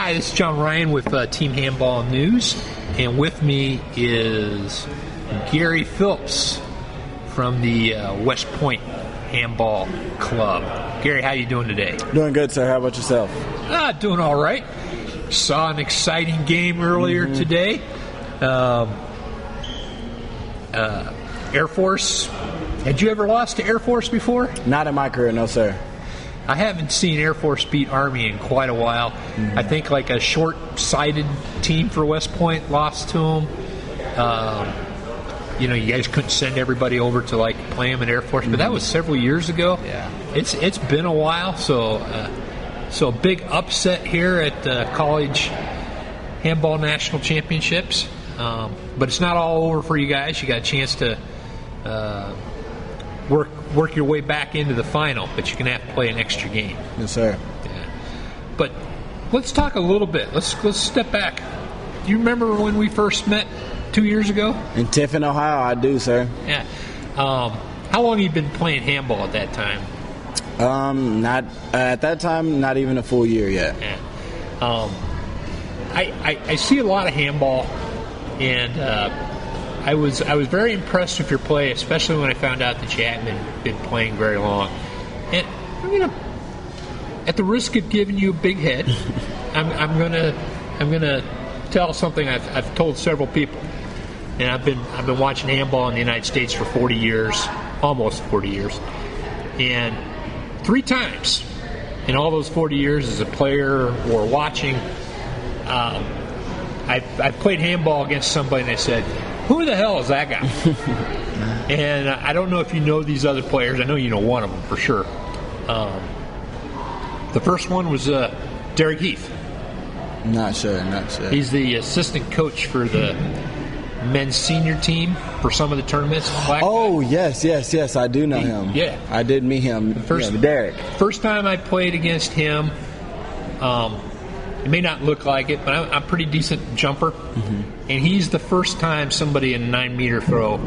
Hi, this is John Ryan with Team Handball News, and with me is Gary Phillips from the West Point Handball Club. Gary, how you doing today? Doing good, sir. How about yourself? Doing all right. Saw an exciting game earlier today. Air Force. Had you ever lost to Air Force before? Not in my career, no, sir. I haven't seen Air Force beat Army in quite a while. I think like a short-sighted team for West Point lost to them. You guys couldn't send everybody over to like play them in Air Force, but that was several years ago. Yeah, it's been a while. So a big upset here at the College Handball National Championships. But it's not all over for you guys. You got a chance to work your way back into the final, but you're going to have to play an extra game. Yes, sir. Yeah. But let's talk a little bit. Let's step back. Do you remember when we first met 2 years ago? In Tiffin, Ohio, I do, sir. Yeah. How long have you been playing handball at that time? Not at that time, not even a full year yet. Yeah. I see a lot of handball, and I was very impressed with your play, especially when I found out that you hadn't been playing very long. And I'm gonna, at the risk of giving you a big head, I'm gonna tell something I've told several people. And I've been watching handball in the United States for 40 years, almost 40 years, and 3 times in all those 40 years as a player or watching, I've played handball against somebody and I said, "Who the hell is that guy?" And I don't know if you know these other players. I know you know one of them for sure. The first one was Derek Heath. Not sure. He's the assistant coach for the men's senior team for some of the tournaments. Yes, I do know him. Yeah. I did meet him. Derek. First time I played against him, it may not look like it, but I'm a pretty decent jumper. And he's the first time somebody in a 9-meter throw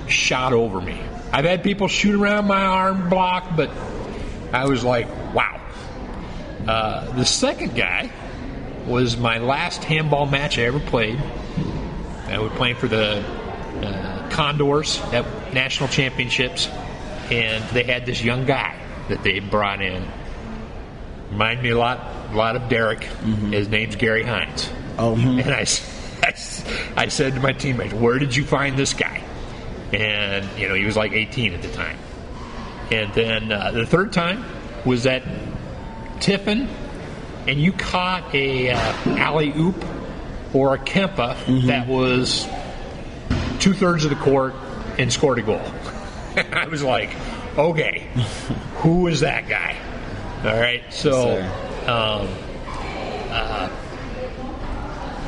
shot over me. I've had people shoot around my arm block, but I was like, wow. The second guy was my last handball match I ever played. I was playing for the Condors at national championships, and they had this young guy that they brought in. Reminded me a lot of Derek. His name's Gary Hines. And I said to my teammates, "Where did you find this guy?" And he was like 18 at the time. And then the third time was at Tiffin, and you caught a alley-oop or a Kempa that was 2/3 of the court and scored a goal. I was like, okay, who is that guy? All right, so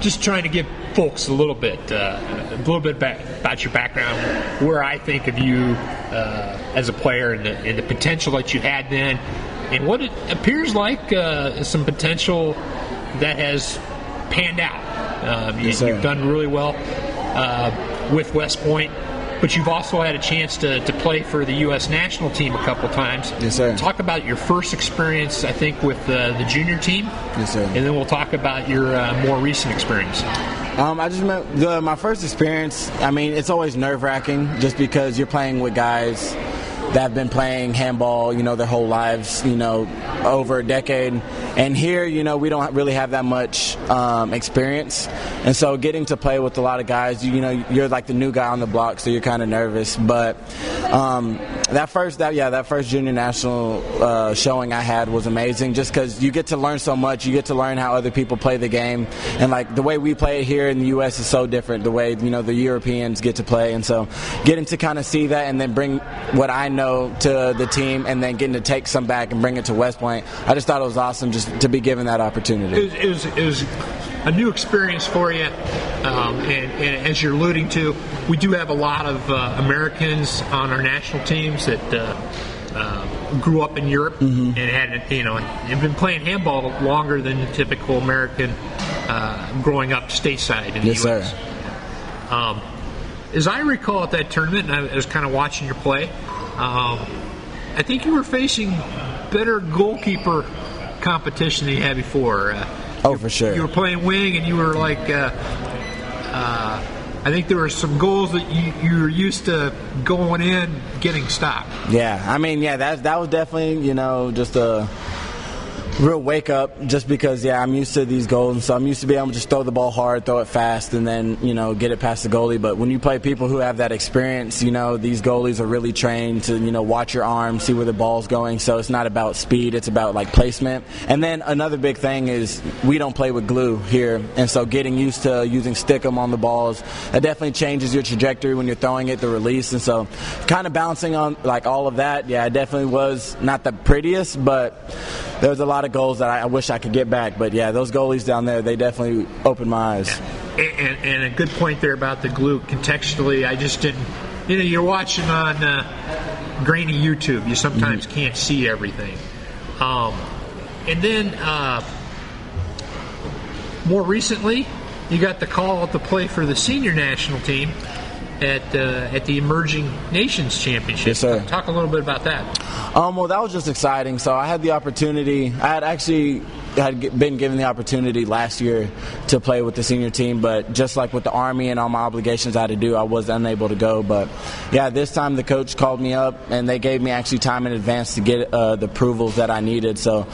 just trying to give folks a little bit about your background, where I think of you as a player, and the potential that you had then, and what it appears like some potential that has panned out. You've done really well with West Point, but you've also had a chance to play for the U.S. national team a couple times. Yes, sir. Talk about your first experience, I think, with the junior team. Yes, sir. And then we'll talk about your more recent experience. I just remember my first experience. I mean, it's always nerve-wracking just because you're playing with guys that have been playing handball, their whole lives, over a decade. And here, we don't really have that much experience. And so getting to play with a lot of guys, you're like the new guy on the block, so you're kind of nervous. But that first junior national showing I had was amazing, just because you get to learn so much. You get to learn how other people play the game. And like the way we play it here in the U.S. is so different, the way, the Europeans get to play. And so getting to kind of see that and then bring what I know to the team, and then getting to take some back and bring it to West Point, I just thought it was awesome just to be given that opportunity. It was a new experience for you, and as you're alluding to, we do have a lot of Americans on our national teams that grew up in Europe and have been playing handball longer than the typical American growing up stateside in the U.S. Sir. As I recall at that tournament, and I was kind of watching your play, I think you were facing better goalkeeper competition than you had before. For sure. You were playing wing, and you were like, I think there were some goals that you were used to going in, getting stopped. Yeah, I mean, that was definitely, just a real wake up, just because I'm used to these goals, and so I'm used to being able to just throw the ball hard, throw it fast, and then get it past the goalie. But when you play people who have that experience, these goalies are really trained to watch your arm, see where the ball's going. So it's not about speed, it's about like placement. And then another big thing is we don't play with glue here, and so getting used to using stickum on the balls, that definitely changes your trajectory when you're throwing it, the release. And so kind of balancing on like all of that, it definitely was not the prettiest, but there was a lot of goals that I wish I could get back. But those goalies down there, they definitely opened my eyes. And a good point there about the glue. Contextually, I just didn't, you're watching on grainy YouTube, you sometimes can't see everything. And then more recently, you got the call to play for the senior national team at the Emerging Nations Championships. Yes, sir. Talk a little bit about that. Well, that was just exciting. So I had the opportunity. I had been given the opportunity last year to play with the senior team, but just like with the Army and all my obligations I had to do, I was unable to go. But this time the coach called me up, and they gave me actually time in advance to get the approvals that I needed. So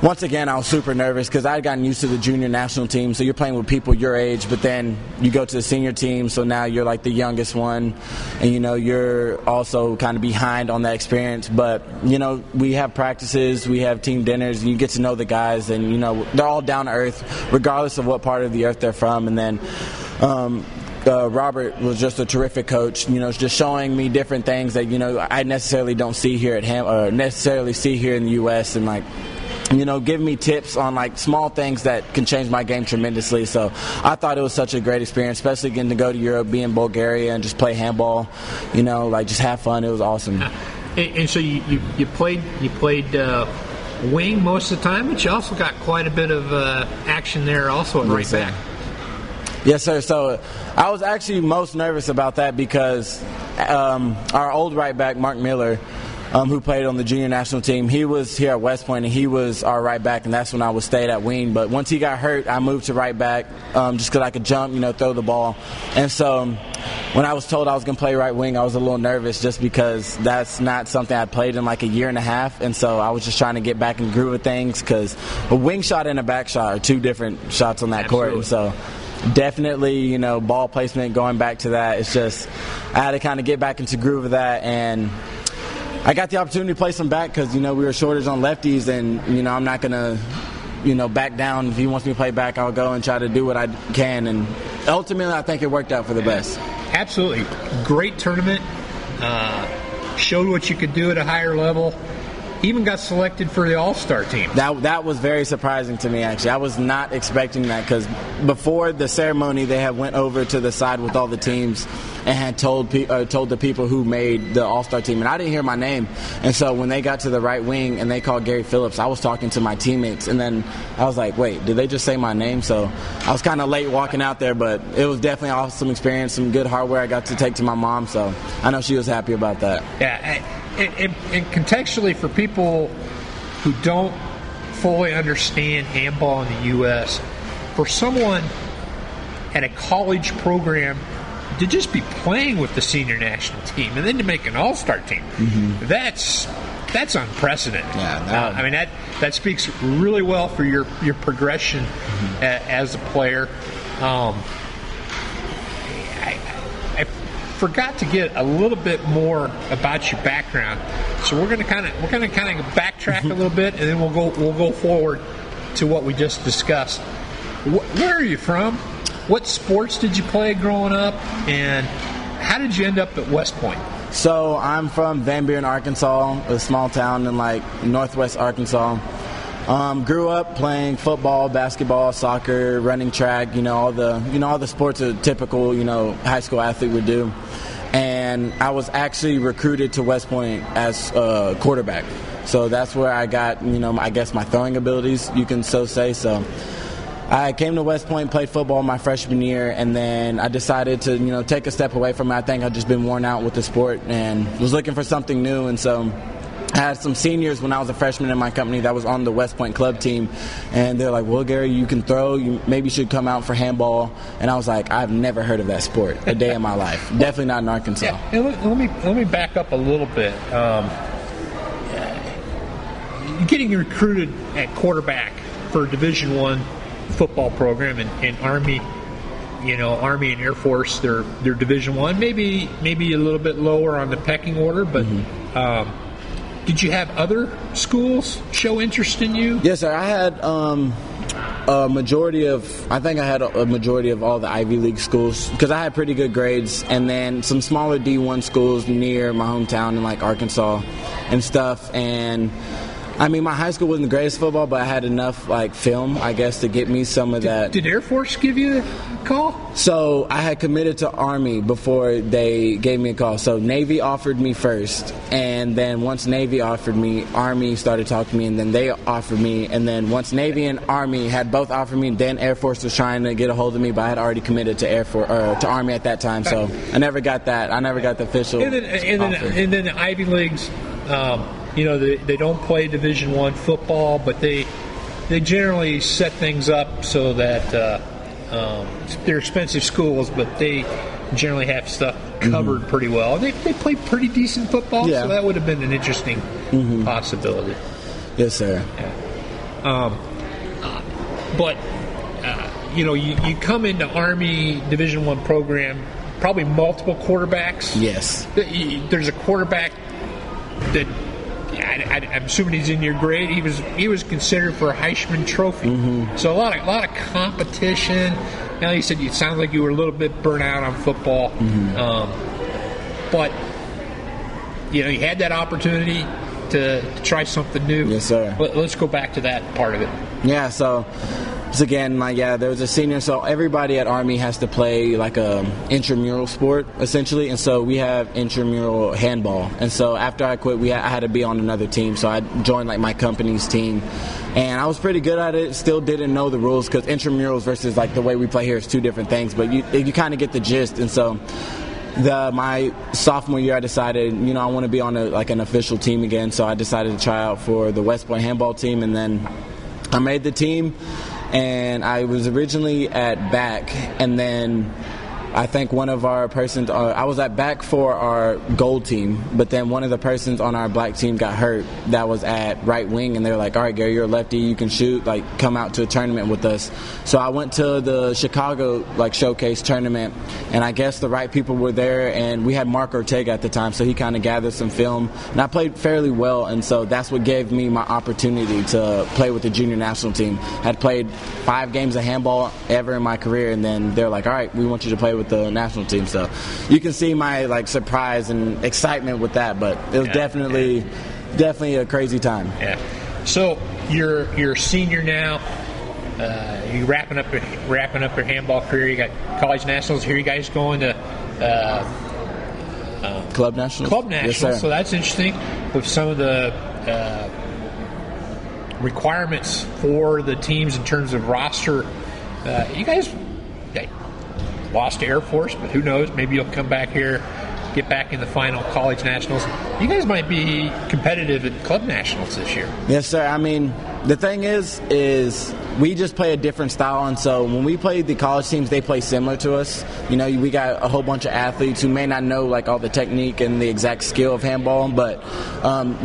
once again, I was super nervous because I had gotten used to the junior national team. So you're playing with people your age, but then you go to the senior team, so now you're like the youngest one, and you're also kind of behind on that experience. But we have practices, we have team dinners, and you get to know the guys, and they're all down to earth regardless of what part of the earth they're from. And then Robert was just a terrific coach, just showing me different things that I necessarily don't see here at or necessarily see here in the U.S. and giving me tips on like small things that can change my game tremendously. So I thought it was such a great experience, especially getting to go to Europe, be in Bulgaria, and just play handball. Just have fun. It was awesome. And so you played wing most of the time, but you also got quite a bit of action there also at right back. Yes, sir. So I was actually most nervous about that because our old right back, Mark Miller, who played on the junior national team, he was here at West Point, and he was our right back, and that's when I was stayed at wing. But once he got hurt, I moved to right back just because I could jump, throw the ball. And so when I was told I was going to play right wing, I was a little nervous just because that's not something I played in like a year and a half. And so I was just trying to get back in the groove of things because a wing shot and a back shot are two different shots on that court. And so definitely, ball placement, going back to that, it's just I had to kind of get back into groove of that. And I got the opportunity to play some back because, we were shortage on lefties, and, I'm not going to, back down. If he wants me to play back, I'll go and try to do what I can. And ultimately, I think it worked out for the best. Absolutely. Great tournament. Showed what you could do at a higher level. Even got selected for the All-Star team. That was very surprising to me, actually. I was not expecting that because before the ceremony, they had went over to the side with all the teams and had told the people who made the All-Star team, and I didn't hear my name. And so when they got to the right wing and they called Gary Phillips, I was talking to my teammates, and then I was like, wait, did they just say my name? So I was kind of late walking out there, but it was definitely an awesome experience, some good hardware I got to take to my mom, so I know she was happy about that. Yeah, and contextually for people who don't fully understand handball in the U.S., for someone at a college program to just be playing with the senior national team and then to make an all-star team, that's unprecedented. Yeah, that speaks really well for your progression as a player. I forgot to get a little bit more about your background, so we're going to kind of backtrack a little bit, and then we'll go forward to what we just discussed. Where are you from? What sports did you play growing up, and how did you end up at West Point? So I'm from Van Buren, Arkansas, a small town in like northwest Arkansas. Grew up playing football, basketball, soccer, running track, all the sports a typical, high school athlete would do. And I was actually recruited to West Point as a quarterback. So that's where I got, I guess my throwing abilities, you can so say. So I came to West Point, played football my freshman year, and then I decided to, take a step away from it. I think I'd just been worn out with the sport and was looking for something new. And so I had some seniors when I was a freshman in my company that was on the West Point club team, and they're like, well, Gary, you can throw. You maybe should come out for handball. And I was like, I've never heard of that sport a day in my life. Definitely not in Arkansas. Yeah, and let me back up a little bit. Getting recruited at quarterback for a Division I football program and Army, Army and Air Force, they're Division I, maybe a little bit lower on the pecking order, but did you have other schools show interest in you? Yes, sir. I had a majority of all the Ivy League schools because I had pretty good grades, and then some smaller D1 schools near my hometown in like Arkansas and stuff. And I mean, my high school wasn't the greatest football, but I had enough like film, I guess, to get me some of that. Did Air Force give you a call? So I had committed to Army before they gave me a call. So Navy offered me first, and then once Navy offered me, Army started talking to me, and then they offered me, and then once Navy and Army had both offered me, then Air Force was trying to get a hold of me, but I had already committed to to Army at that time, so I never got that. I never got the official offer. And then the Ivy Leagues. They don't play Division I football, but they generally set things up so that they're expensive schools, but they generally have stuff covered pretty well. They play pretty decent football, so that would have been an interesting possibility. Yes, sir. Yeah. But you come into Army Division I program, probably multiple quarterbacks. Yes. There's a quarterback that I'm assuming he's in your grade. He was considered for a Heisman Trophy. So a lot of competition. Now you said it sounds like you were a little bit burnt out on football, but you had that opportunity to try something new. Yes, sir. Let's go back to that part of it. Yeah. So again, there was a senior, so everybody at Army has to play like a intramural sport essentially, and so we have intramural handball. And so after I quit, I had to be on another team, so I joined like my company's team, and I was pretty good at it. Still didn't know the rules because intramurals versus like the way we play here is two different things, but you kind of get the gist. And so my sophomore year, I decided, I want to be on an official team again, so I decided to try out for the West Point handball team, and then I made the team. And I was originally at back, and then I think one of our persons, I was at back for our gold team, but then one of the persons on our black team got hurt that was at right wing, and they were like, all right, Gary, you're a lefty, you can shoot, come out to a tournament with us. So I went to the Chicago showcase tournament, and I guess the right people were there, and we had Mark Ortega at the time, so he kind of gathered some film, and I played fairly well, and so that's what gave me my opportunity to play with the junior national team. I had played 5 games of handball ever in my career, and then they're like, all right, we want you to play with the national team. So you can see my surprise and excitement with that, but it was definitely a crazy time. Yeah. So you're a senior now. You're wrapping up your handball career. You got college nationals. Here you guys going to club nationals. Yes, sir. So that's interesting with some of the requirements for the teams in terms of roster. You guys lost to Air Force, but who knows? Maybe you'll come back here, get back in the final college nationals. You guys might be competitive at club nationals this year. Yes, sir. I mean, the thing is we just play a different style, and so when we play the college teams, they play similar to us. We got a whole bunch of athletes who may not know all the technique and the exact skill of handball, but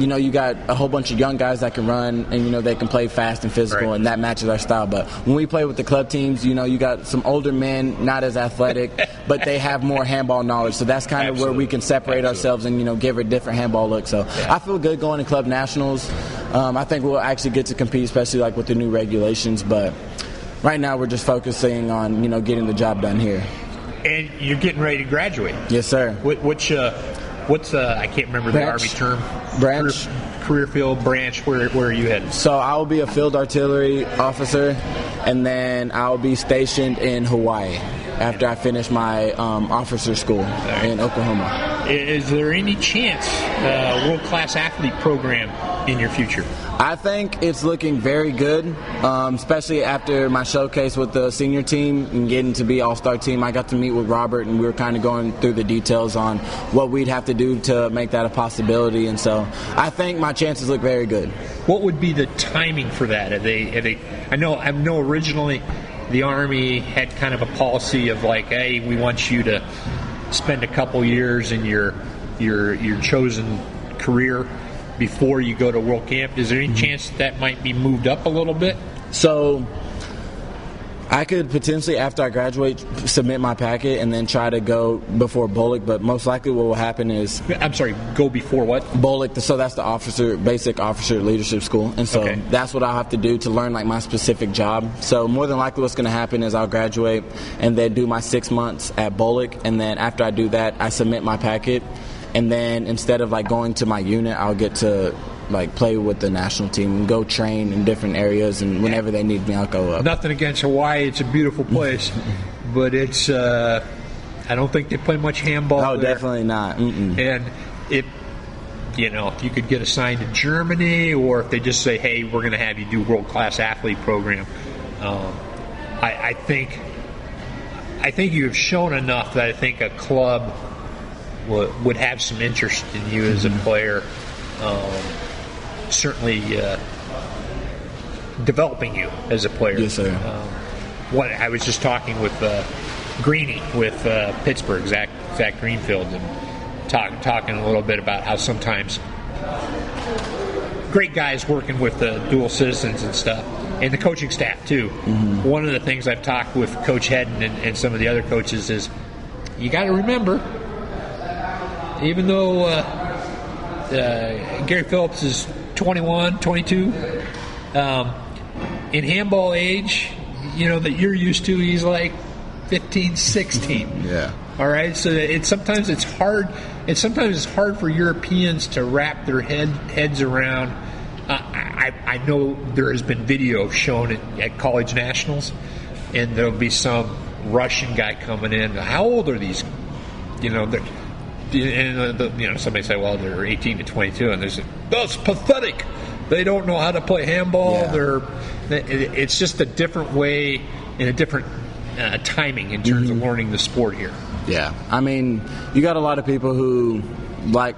you got a whole bunch of young guys that can run, and they can play fast and physical, and that matches our style. But when we play with the club teams, you got some older men, not as athletic, but they have more handball knowledge. So that's kind of where we can separate ourselves and give a different handball look. So I feel good going to club nationals. I think we'll actually get to compete, especially with the new regulations. But right now we're just focusing on getting the job done here. And you're getting ready to graduate. Yes, sir. What's I can't remember the Army term. Branch. Career field branch. Where are you headed? So I will be a field artillery officer, and then I'll be stationed in Hawaii after I finish my officer school in Oklahoma. Is there any chance world-class athlete program in your future? I think it's looking very good, especially after my showcase with the senior team and getting to be all-star team. I got to meet with Robert, and we were kind of going through the details on what we'd have to do to make that a possibility. And so I think my chances look very good. What would be the timing for that? I know originally the Army had kind of a policy of like, hey, we want you to spend a couple years in your chosen career before you go to World Camp. Is there any chance that might be moved up a little bit? So I could potentially, after I graduate, submit my packet and then try to go before BOLC, but most likely what will happen is... I'm sorry, go before what? BOLC, so that's the basic officer leadership school, and so that's what I'll have to do to learn like my specific job. So more than likely what's going to happen is I'll graduate and then do my 6 months at BOLC, and then after I do that, I submit my packet. And then instead of like going to my unit, I'll get to like play with the national team and go train in different areas. And whenever they need me, I'll go up. Nothing against Hawaii; it's a beautiful place, but it's I don't think they play much handball. No, there. Definitely not. Mm-mm. And if you could get assigned to Germany, or if they just say, "Hey, we're going to have you do world-class athlete program," I think you have shown enough that I think a club would have some interest in you as a player, certainly developing you as a player. Yes, sir. I was just talking with Greeny with Pittsburgh, Zach Greenfield, and talking a little bit about how sometimes great guys working with the dual citizens and stuff, and the coaching staff too. Mm-hmm. One of the things I've talked with Coach Hedden and some of the other coaches is you got to remember, even though Gary Phillips is 21, 22, in handball age, that you're used to, he's like 15, 16. Yeah. All right. So sometimes it's hard. Sometimes it's hard for Europeans to wrap their heads around. I know there has been video shown at college nationals, and there'll be some Russian guy coming in. How old are these? Somebody say, well, they're 18 to 22, and they say, that's pathetic. They don't know how to play handball. Yeah. It's just a different way and a different timing in terms of learning the sport here. Yeah, I mean, you got a lot of people who, like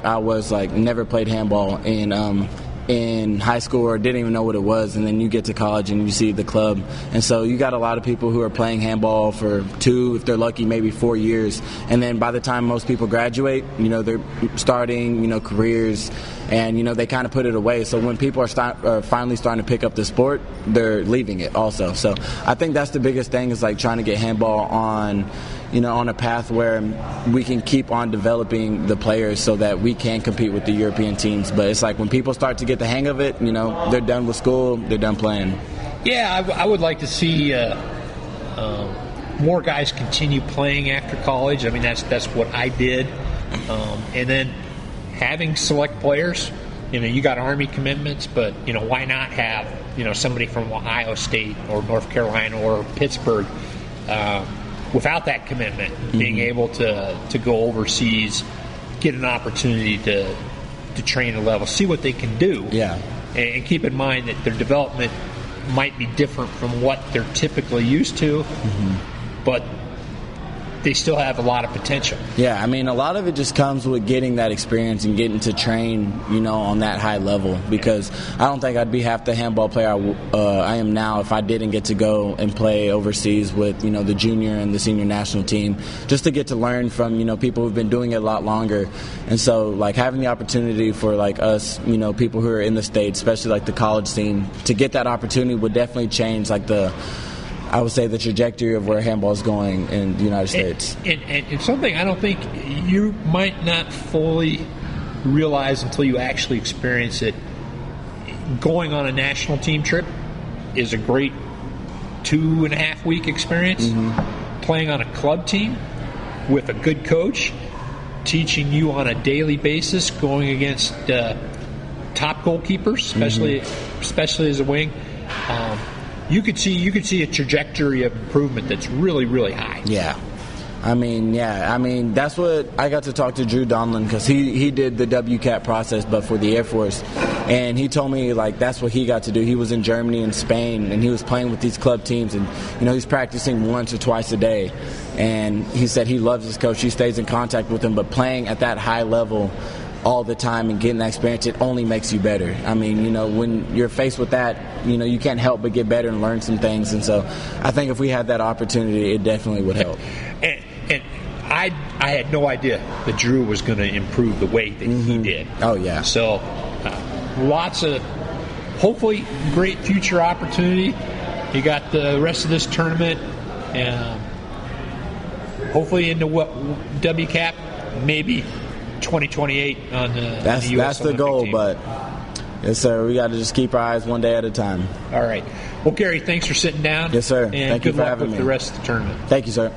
I was, like never played handball in high school or didn't even know what it was, and then you get to college and you see the club, and so you got a lot of people who are playing handball for 2, if they're lucky, maybe 4 years, and then by the time most people graduate, they're starting, careers, and they kind of put it away. So when people are finally starting to pick up the sport, they're leaving it also. So I think that's the biggest thing, is like trying to get handball on a path where we can keep on developing the players so that we can compete with the European teams. But it's like when people start to get the hang of it, they're done with school, they're done playing. Yeah, I would like to see more guys continue playing after college. I mean, that's what I did. And then having select players, you got Army commitments, but, why not have, somebody from Ohio State or North Carolina or Pittsburgh, without that commitment, being able to go overseas, get an opportunity to train a level, see what they can do. Yeah. And keep in mind that their development might be different from what they're typically used to, but they still have a lot of potential. Yeah, I mean, a lot of it just comes with getting that experience and getting to train, on that high level, because I don't think I'd be half the handball player I am now if I didn't get to go and play overseas with, the junior and the senior national team, just to get to learn from, people who've been doing it a lot longer. And so, like, having the opportunity for, like, us, people who are in the States, especially, like, the college scene, to get that opportunity would definitely change, like, I would say the trajectory of where handball is going in the United States. And something I don't think you might not fully realize until you actually experience it. Going on a national team trip is a great 2.5-week experience. Playing on a club team with a good coach, teaching you on a daily basis, going against top goalkeepers, especially as a wing. You could see a trajectory of improvement that's really, really high. Yeah. I mean, yeah. I mean, that's what I got to talk to Drew Donlin, because he did the WCAP process, but for the Air Force. And he told me, like, that's what he got to do. He was in Germany and Spain, and he was playing with these club teams. And, you know, he's practicing once or twice a day. And he said he loves his coach. He stays in contact with him. But playing at that high level all the time and getting that experience, it only makes you better. I mean, you know, when you're faced with that, you know, you can't help but get better and learn some things. And so I think if we had that opportunity, it definitely would help. And I had no idea that Drew was going to improve the way that he did. Oh, yeah. So lots of, hopefully, great future opportunity. You got the rest of this tournament, and hopefully into WCAP, maybe 2028 on the US That's the goal, team. but yes, sir, we got to just keep our eyes one day at a time. All right. Well, Gary, thanks for sitting down. Yes, sir. And Thank you good for luck having with me. the rest of the tournament. Thank you, sir.